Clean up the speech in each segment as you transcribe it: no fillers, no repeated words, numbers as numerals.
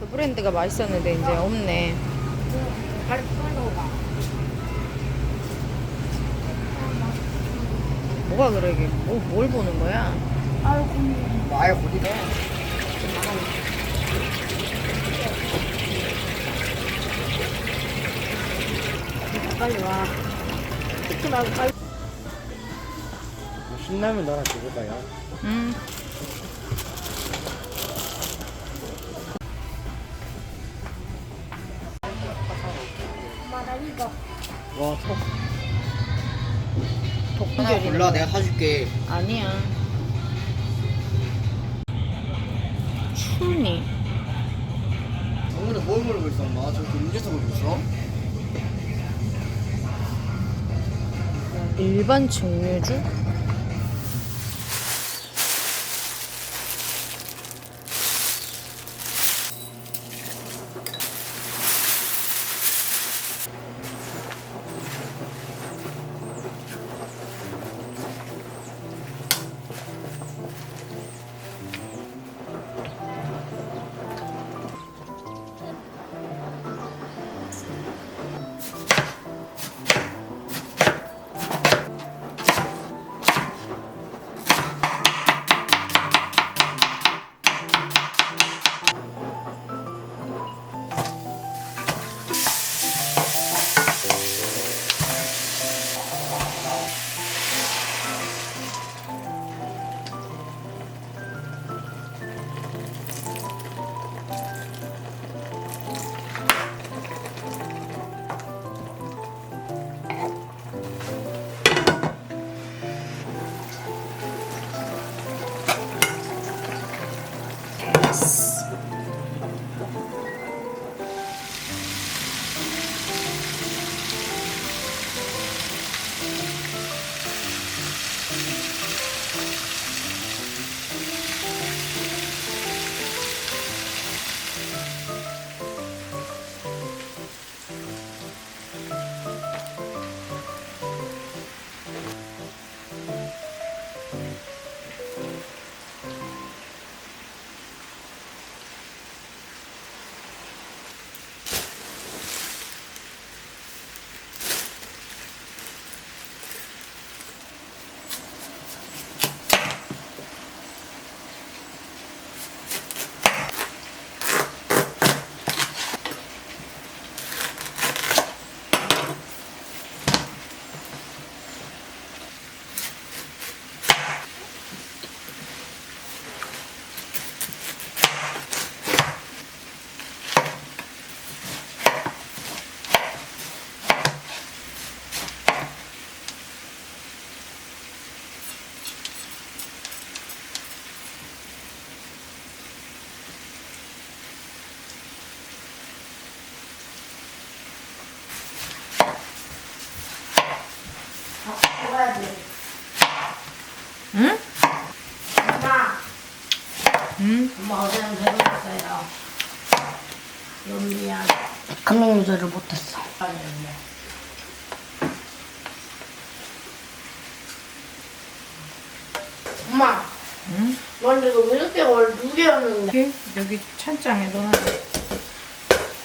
그 브랜드가 맛있었는데 이제 없네. 빨리 끊어가. 뭐가 그러게? 뭘 보는 거야? 아이고. 아예 어디가? 빨리 와. 찍지 말고 빨리. 신라면 나랑 줘볼까요? 응. 엄마 나 이거. 와, 턱. 하나 독분절이 골라, 내가 사줄게. 아니야. 추니. 오늘은 뭘 모르고 있어, 엄마? 저기 음료수 먹고 있어? 일반 증류주? 먹어야 돼. 응? 엄마. 응? 엄마 어제는 배고팠어요. 연미야. 금방 유도를 못했어. 엄마. 응? 넌 이거 왜 이렇게 누게였는데? 여기 찬장에 넣어놔.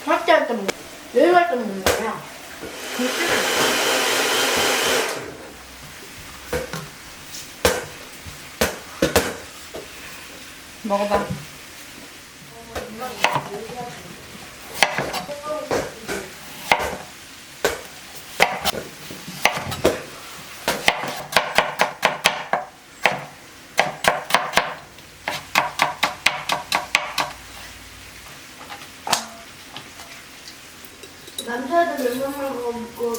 할때 뭐, 여행 갈때 먹는 거야. 먹어봐. 남자애들 몇명만 먹고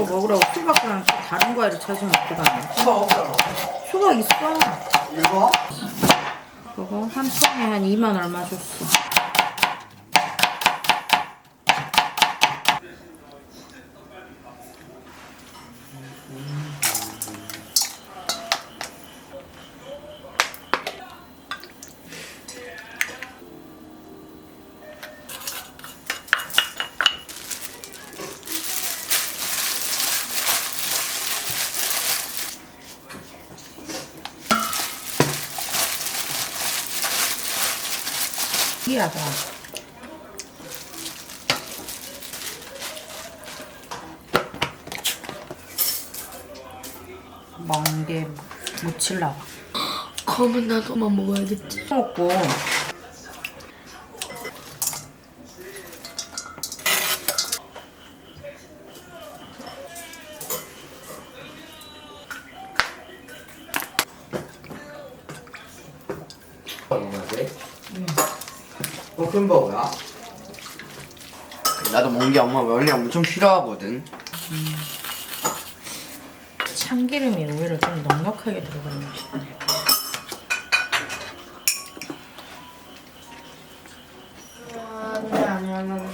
먹으라고 수박이랑 또 다른 과일을 찾으면 어떡하냐. 수박 없잖아. 수박 있어. 이거? 그거 한 통에 한 2만 얼마 줬어. 신기하다. 멍게 무칠라. 그러면 나도만 먹어야겠지. 먹고 먹어야 돼? 볶음밥이야? 나도 멍게 엄마 원래 엄청 싫어하거든. 참기름이 오히려 좀 넉넉하게 들어가는 맛이네. 아니야.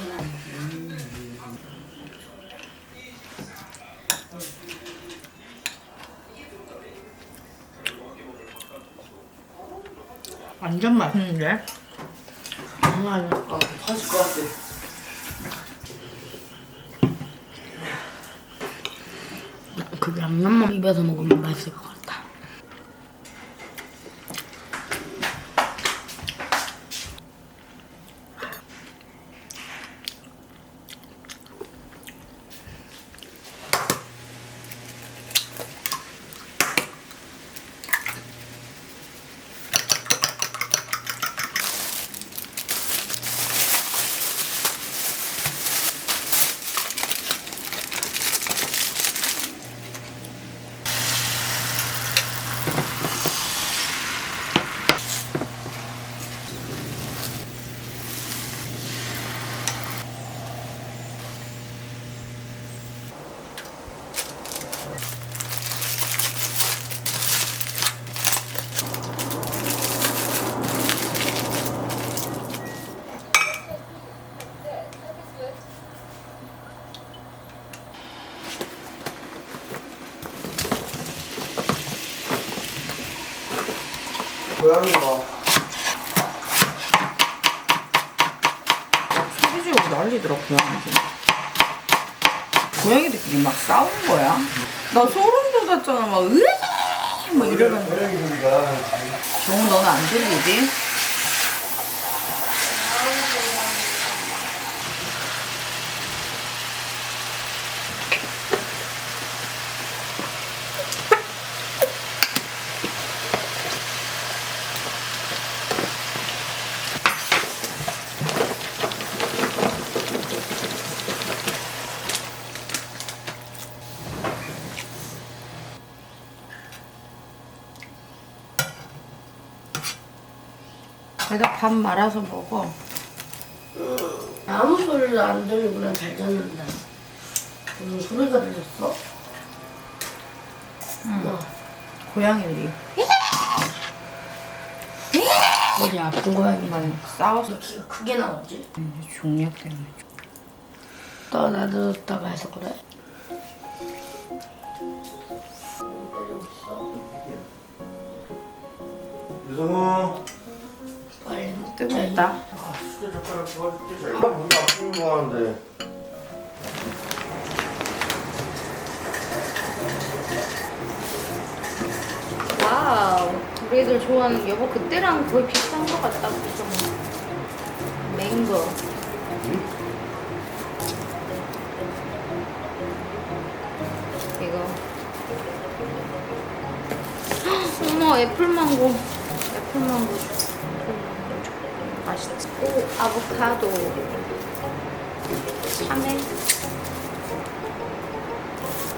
완전 맛있는데? 아니야. 터질 것 같아. 그 양념만 입에서 먹으면 맛있을 것 같아. 고양이가 소리 지르고 난리더라 고양이들. 고양이들끼리 막 싸운 거야. 나 소름 돋았잖아. 막 으이 막 이러면서. 고양이 소리가 정우 너는 안 들리지? 내가 밥 말아서 먹어. 아무 소리도 안 들리고 난 잘 잤는데. 무슨 소리가 들렸어? 응. 고양이들이 어디 아픈 고양이 막 싸워서 키가 크게 나오지? 종력 때문에. 또 놔뒀다가 해서 그래? 유성우 빨리 먹자. 뜨겁다. 숟갈 젓가락 도와줄게. 잘 뭔가 아픈 거 하는데. 와우. 우리 애들 좋아하는 여보 그때랑 거의 비슷한 것 같다. 그죠? 맹고. 이거. 헉, 어머 애플망고. 애플망고. 맛있지. 오 아보카도. 참외.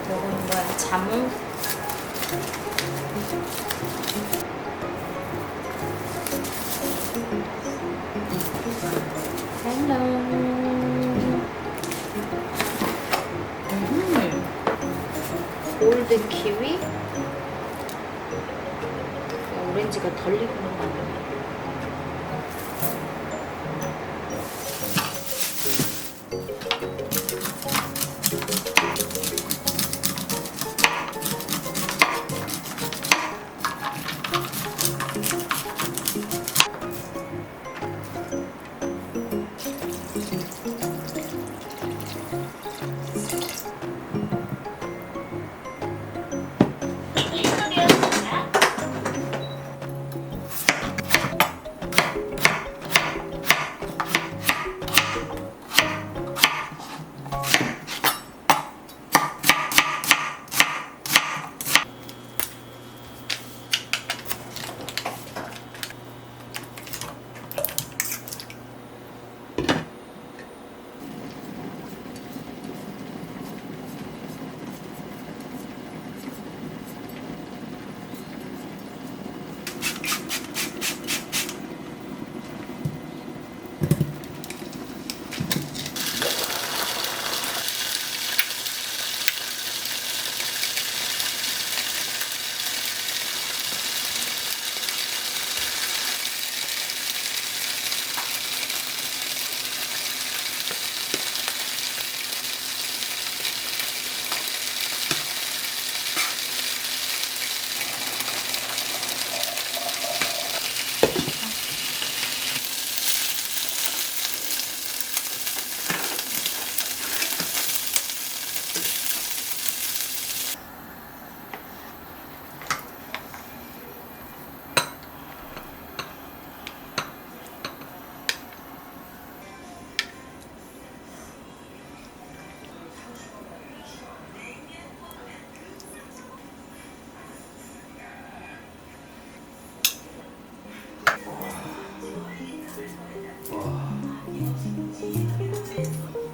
먹은 거야. 자몽. 헬로. 골드 키위. 오렌지가 덜 익은 것 같네.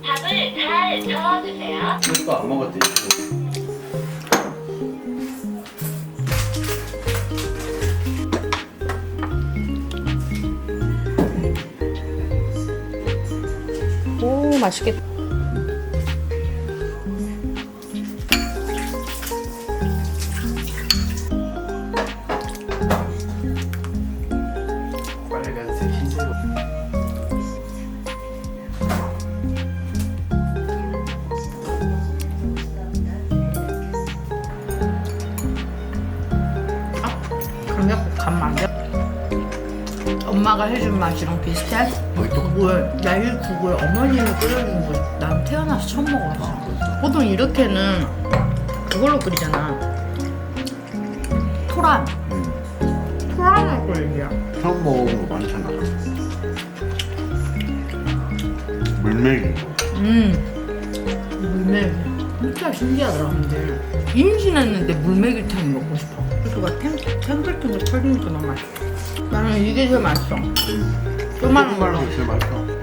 밥을 잘 저어주세요. 이거 안 먹었지? 오, 맛있겠다. 빨간색 흰색. 강력한 맛이야. 엄마가 해준 맛이랑 비슷해? 국을, 야일 국을 어머님이 끓여준 거 난 태어나서 처음 먹어봤어. 보통 이렇게는 그걸로 끓이잖아. 토란. 토란을 끓이야. 처음 먹어본 거 많잖아. 물메기. 물메기. 진짜 신기하더라, 근데. 임신했는데 물메기탕이 먹고 싶어. 그거가 탱글탱글 털리니까 너무 맛있어. 나는 이게 제일 맛있어. 조그마한 걸로. 제일 맛있어.